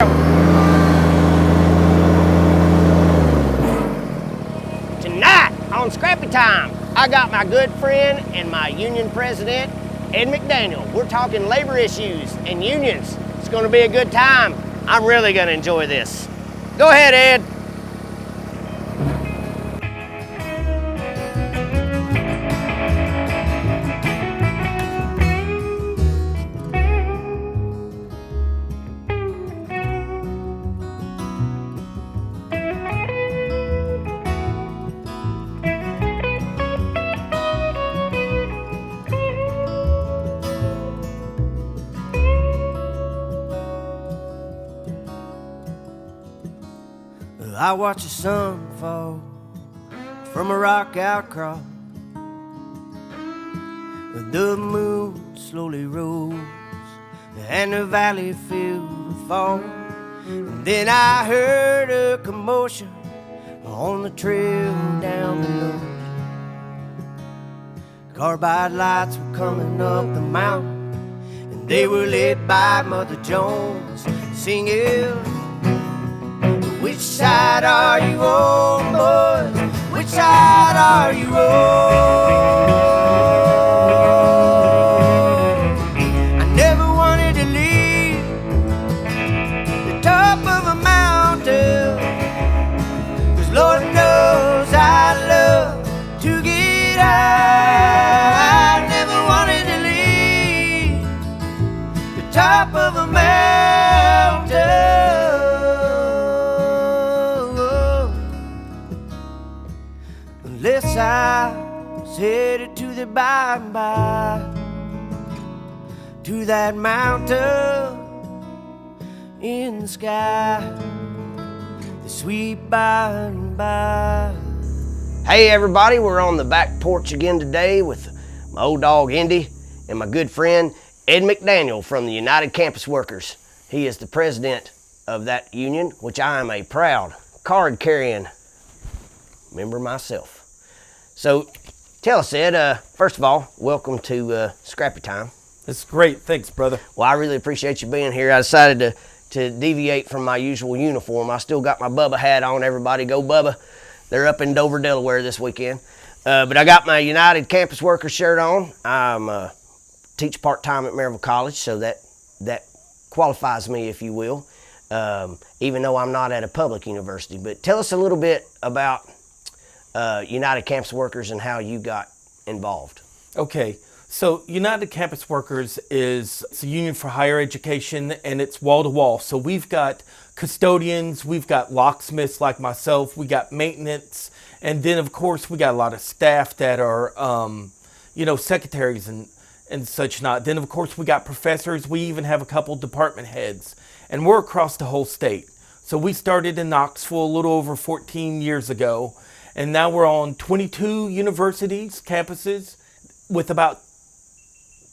Tonight on Scrappy Time, I got my good friend and my union president, Ed McDaniel. We're talking labor issues and unions. It's going to be a good time. I'm really going to enjoy this. Go ahead, Ed. I watch the sun fall from a rock outcrop. The moon slowly rose and the valley filled with fog. And then I heard a commotion on the trail down below. Carbide lights were coming up the mountain, and they were led by Mother Jones singing, "Which side are you on, boys? Which side are you on?" I never wanted to leave the top of a mountain, 'cause Lord knows I love to get high. I never wanted to leave the top of a mountain unless I was headed to the by and by, to that mountain in the sky, the sweet by and by. Hey everybody, we're on the back porch again today with my old dog Indy and my good friend Ed McDaniel from the United Campus Workers. He is the president of that union, which I am a proud card-carrying member myself. So tell us, Ed, first of all, welcome to Scrappy Time. That's great. Thanks, brother. Well, I really appreciate you being here. I decided to deviate from my usual uniform. I still got my Bubba hat on. Everybody go Bubba. They're up in Dover, Delaware this weekend. But I got my United Campus Workers shirt on. I'm teach part-time at Maryville College, so that qualifies me, if you will, even though I'm not at a public university. But tell us a little bit about United Campus Workers and how you got involved. Okay, so United Campus Workers it's a union for higher education, and it's wall-to-wall. So we've got custodians, we've got locksmiths like myself, we got maintenance, and then of course we got a lot of staff that are, secretaries and such not. Then of course we got professors, we even have a couple department heads, and we're across the whole state. So we started in Knoxville a little over 14 years ago, and now we're on 22 universities, campuses, with about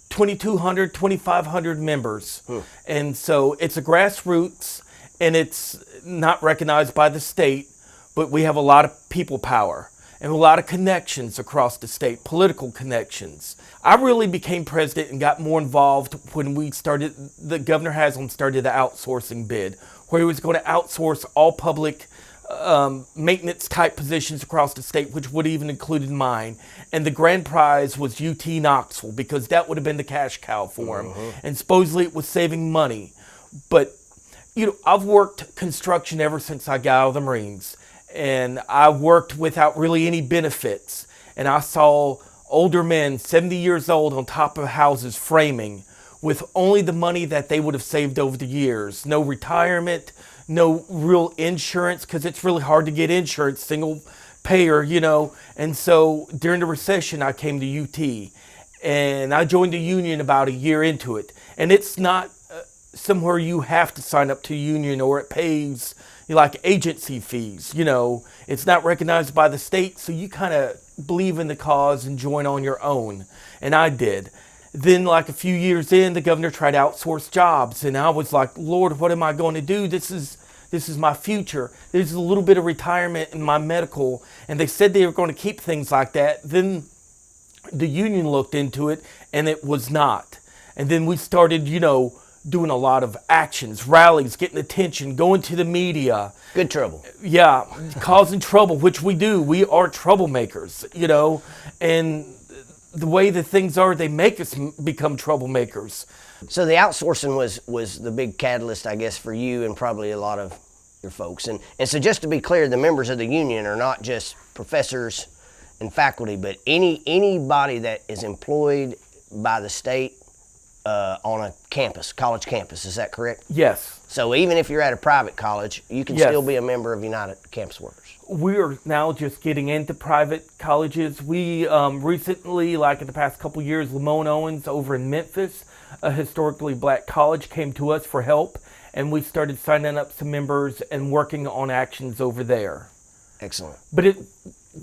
2,200, 2,500 members. And so it's a grassroots, and it's not recognized by the state, but we have a lot of people power and a lot of connections across the state, political connections. I really became president and got more involved when the Governor Haslam started the outsourcing bid, where he was going to outsource all public maintenance type positions across the state, which would even included mine. And the grand prize was UT Knoxville, because that would have been the cash cow for him. And supposedly it was saving money. But, I've worked construction ever since I got out of the Marines. And I worked without really any benefits. And I saw older men, 70 years old, on top of houses framing with only the money that they would have saved over the years. No retirement, no real insurance, because it's really hard to get insurance, single payer, And so during the recession, I came to UT, and I joined the union about a year into it. And it's not somewhere you have to sign up to a union, or it pays like agency fees. It's not recognized by the state, so you kind of believe in the cause and join on your own. And I did. Then like a few years in, the governor tried to outsource jobs, and I was like, Lord, what am I going to do? This is my future. There's a little bit of retirement in my medical, and they said they were going to keep things like that. Then the union looked into it, and it was not. And then we started, doing a lot of actions, rallies, getting attention, going to the media. Good trouble. Yeah, causing trouble, which we do. We are troublemakers, and the way that things are, they make us become troublemakers. So the outsourcing was the big catalyst, I guess, for you and probably a lot of your folks. And so just to be clear, the members of the union are not just professors and faculty, but anybody that is employed by the state on a campus, college campus. Is that correct? Yes. So even if you're at a private college, you can still be a member of United Campus Workers. We are now just getting into private colleges. We recently, like in the past couple years, Lamone Owens over in Memphis, a historically black college, came to us for help, and we started signing up some members and working on actions over there. Excellent. But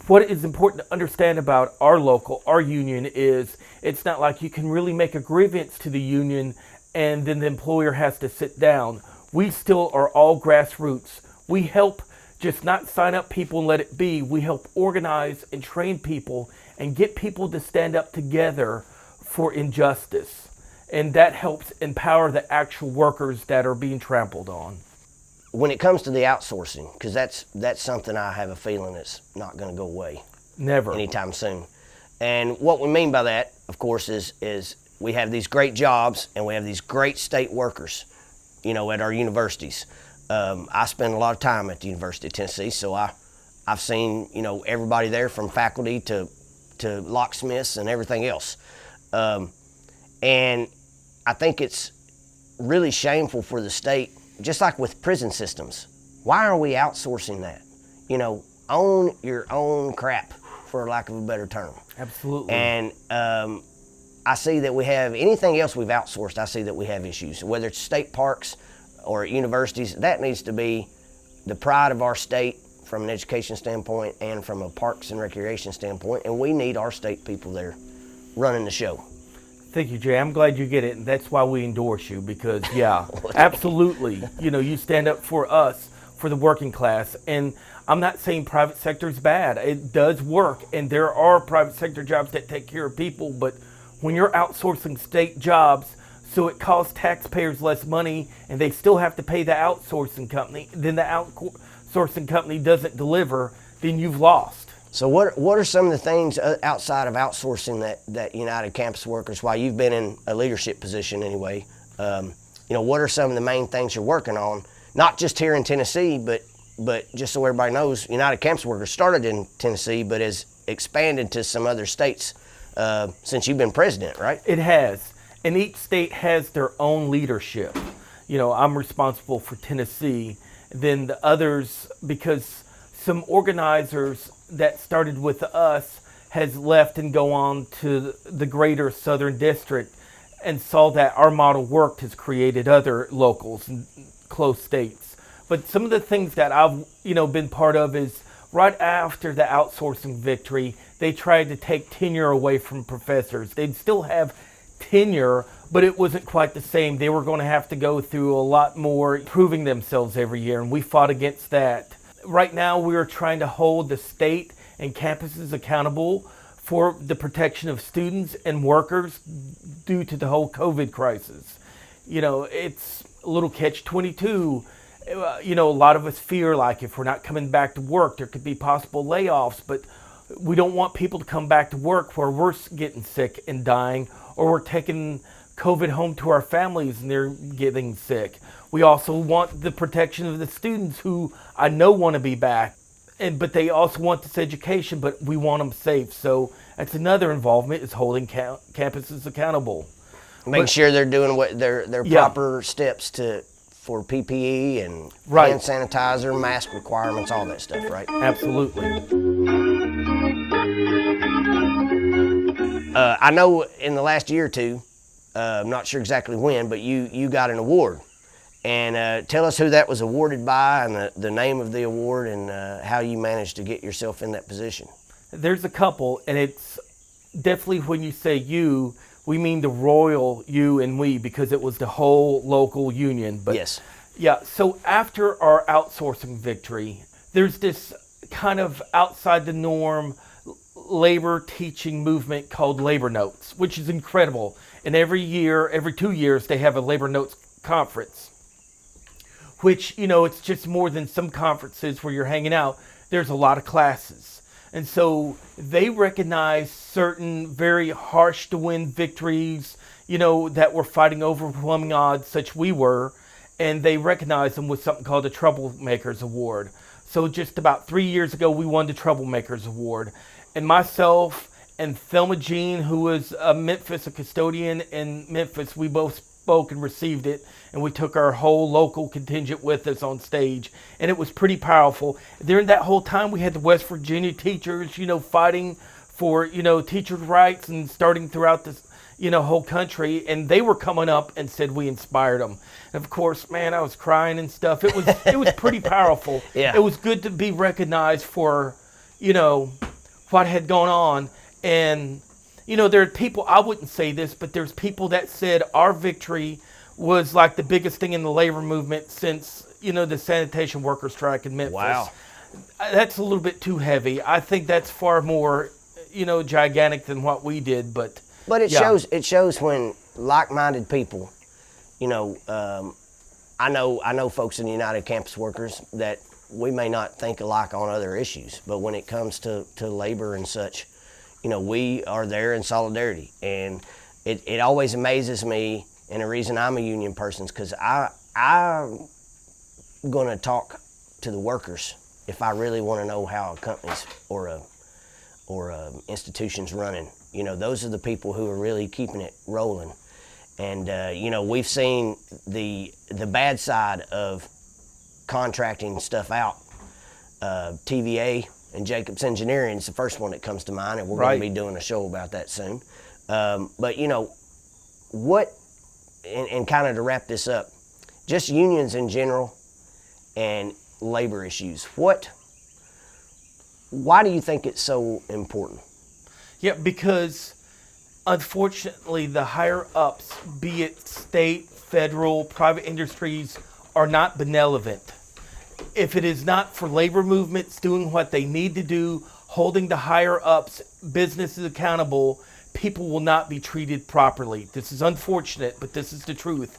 what is important to understand about our union is it's not like you can really make a grievance to the union and then the employer has to sit down. We still are all grassroots. We help just not sign up people and let it be. We help organize and train people and get people to stand up together for injustice. And that helps empower the actual workers that are being trampled on. When it comes to the outsourcing, because that's something I have a feeling that's not going to go away. Never. Anytime soon. And what we mean by that, of course, is we have these great jobs and we have these great state workers, at our universities. I spend a lot of time at the University of Tennessee, so I've seen, everybody there from faculty to locksmiths and everything else. And I think it's really shameful for the state, just like with prison systems. Why are we outsourcing that? Own your own crap, for lack of a better term. Absolutely. And I see that we have anything else we've outsourced, I see that we have issues. Whether it's state parks or at universities, that needs to be the pride of our state from an education standpoint and from a parks and recreation standpoint. And we need our state people there running the show. Thank you, Jay. I'm glad you get it, and that's why we endorse you, because, yeah, absolutely. You stand up for us, for the working class, and I'm not saying private sector is bad. It does work, and there are private sector jobs that take care of people, but when you're outsourcing state jobs, so it costs taxpayers less money, and they still have to pay the outsourcing company, then the outsourcing company doesn't deliver, then you've lost. So what are some of the things outside of outsourcing that United Campus Workers, while you've been in a leadership position anyway, what are some of the main things you're working on? Not just here in Tennessee, but just so everybody knows, United Campus Workers started in Tennessee, but has expanded to some other states since you've been president, right? It has. And each state has their own leadership. I'm responsible for Tennessee. Then the others, because some organizers that started with us has left and go on to the greater Southern District and saw that our model worked, has created other locals and close states. But some of the things that I've been part of is right after the outsourcing victory, they tried to take tenure away from professors. They'd still have tenure, but it wasn't quite the same. They were going to have to go through a lot more proving themselves every year, and we fought against that. Right now, we are trying to hold the state and campuses accountable for the protection of students and workers due to the whole COVID crisis. It's a little catch-22. A lot of us fear, like, if we're not coming back to work, there could be possible layoffs, but we don't want people to come back to work where we're getting sick and dying, or we're taking COVID home to our families and they're getting sick. We also want the protection of the students who I know want to be back, but they also want this education, but we want them safe. So that's another involvement, is holding campuses accountable. Make sure they're doing what their proper steps for PPE and hand sanitizer, mask requirements, all that stuff, right? Absolutely. I know in the last year or two, I'm not sure exactly when, but you got an award. And tell us who that was awarded by and the name of the award and how you managed to get yourself in that position. There's a couple, and it's definitely when you say you, we mean the royal you and we, because it was the whole local union. But yes. Yeah, so after our outsourcing victory, there's this kind of outside the norm labor teaching movement called Labor Notes, which is incredible. And every 2 years, they have a Labor Notes conference, which, it's just more than some conferences where you're hanging out. There's a lot of classes. And so they recognize certain very harsh to win victories, that were fighting overwhelming odds, such we were, and they recognize them with something called the Troublemakers Award. So just about 3 years ago, we won the Troublemakers Award. And myself and Thelma Jean, who was a custodian in Memphis, we both spoke and received it. And we took our whole local contingent with us on stage. And it was pretty powerful. During that whole time, we had the West Virginia teachers, fighting for, teachers' rights and starting throughout this, whole country. And they were coming up and said we inspired them. And of course, man, I was crying and stuff. It was pretty powerful. Yeah. It was good to be recognized for, what had gone on. And, there are people, I wouldn't say this, but there's people that said our victory was like the biggest thing in the labor movement since, the sanitation worker strike in Memphis. Wow. That's a little bit too heavy. I think that's far more, gigantic than what we did, but it shows when like-minded people, I know folks in the United Campus Workers that we may not think alike on other issues, but when it comes to labor and such, we are there in solidarity. And it always amazes me, and the reason I'm a union person is because I'm going to talk to the workers if I really want to know how a company's or a institution's running. Those are the people who are really keeping it rolling. And, we've seen the bad side of contracting stuff out. TVA and Jacobs Engineering is the first one that comes to mind, and we're going to be doing a show about that soon. But, what, and kind of to wrap this up, just unions in general and labor issues, why do you think it's so important? Yeah, because unfortunately the higher ups, be it state, federal, private industries, are not benevolent. If it is not for labor movements doing what they need to do, holding the higher ups, businesses accountable, people will not be treated properly. This is unfortunate, but this is the truth.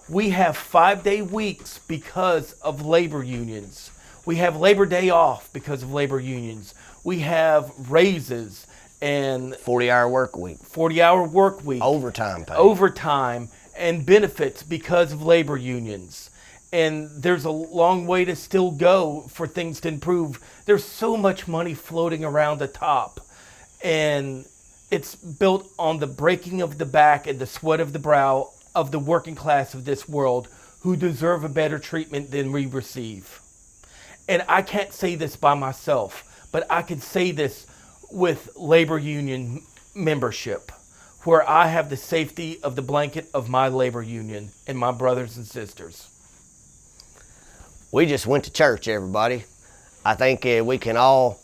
We have 5-day weeks because of labor unions. We have Labor Day off because of labor unions. We have raises and 40-hour work week. 40-hour work week. Overtime pay. Overtime and benefits because of labor unions. And there's a long way to still go for things to improve. There's so much money floating around the top. And it's built on the breaking of the back and the sweat of the brow of the working class of this world who deserve a better treatment than we receive. And I can't say this by myself, but I can say this with labor union membership, where I have the safety of the blanket of my labor union and my brothers and sisters. We just went to church, everybody. I think we can all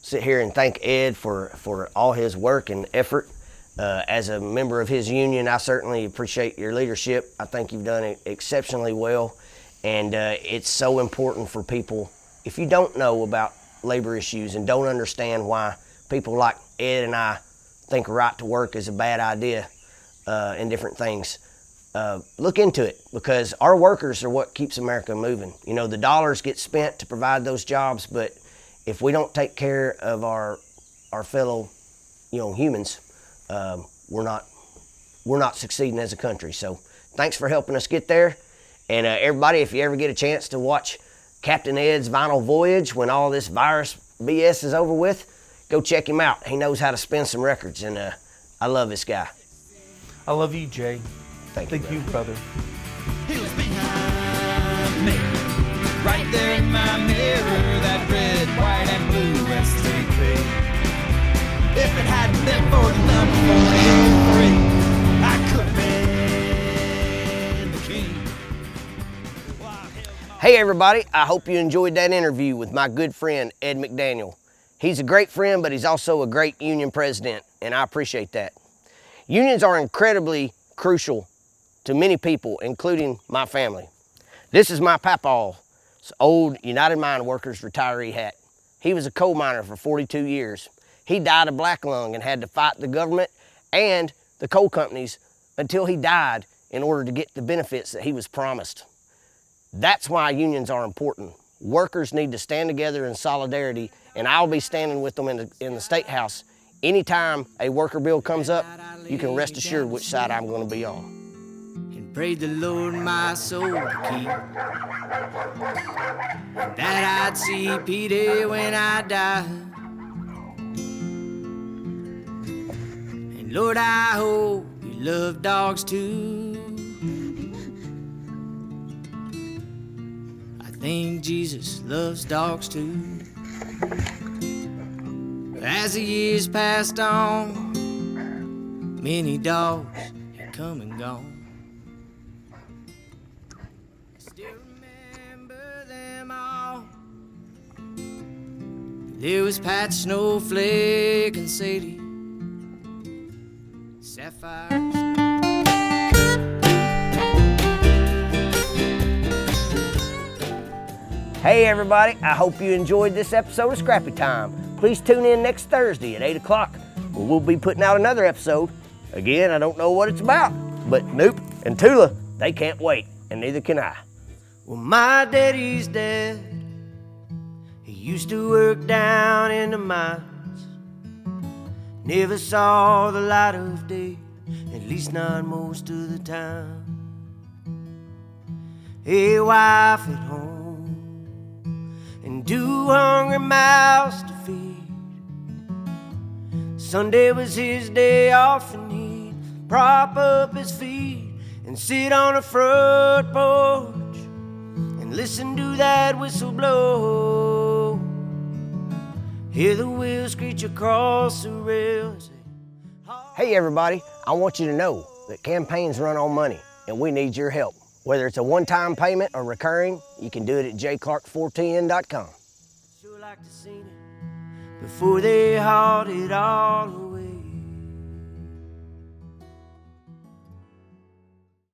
sit here and thank Ed for all his work and effort. As a member of his union, I certainly appreciate your leadership. I think you've done it exceptionally well. And it's so important for people, if you don't know about labor issues and don't understand why people like Ed and I think right to work is a bad idea and different things, look into it, because our workers are what keeps America moving. The dollars get spent to provide those jobs, but if we don't take care of our fellow humans, we're not succeeding as a country. So thanks for helping us get there. And everybody, if you ever get a chance to watch Captain Ed's Vinyl Voyage when all this virus BS is over with, go check him out. He knows how to spin some records, and I love this guy. I love you, Jay. Thank you, brother. He was behind me, right there in my mirror, that red, white, and blue STP. If it hadn't been for the number 483, I could have been the king. Hey everybody, I hope you enjoyed that interview with my good friend Ed McDaniel. He's a great friend, but he's also a great union president, and I appreciate that. Unions are incredibly crucial to many people, including my family. This is my papaw's old United Mine Workers retiree hat. He was a coal miner for 42 years. He died of black lung and had to fight the government and the coal companies until he died in order to get the benefits that he was promised. That's why unions are important. Workers need to stand together in solidarity, and I'll be standing with them in the State House. Anytime a worker bill comes up, you can rest assured which side I'm going to be on. And prayed the Lord my soul to keep, and that I'd see Petey when I die. And Lord, I hope you love dogs too. I think Jesus loves dogs too. As the years passed on, many dogs had come and gone. I still remember them all. There was Pat, Snowflake, and Sadie, Sapphire. Hey everybody, I hope you enjoyed this episode of Scrappy Time. Please tune in next Thursday at 8 o'clock when we'll be putting out another episode. Again, I don't know what it's about, but Noop and Tula, they can't wait, and neither can I. Well, my daddy's dead. He used to work down in the mines. Never saw the light of day, at least not most of the time. A wife at home and 2 hungry mouths to feed. Sunday was his day off, and he'd prop up his feet and sit on the front porch and listen to that whistle blow. Hear the wheels screech across the rails. Hey everybody, I want you to know that campaigns run on money, and we need your help. Whether it's a one-time payment or recurring, you can do it at jclark410.com. Sure like to seen it before they hauled it all away.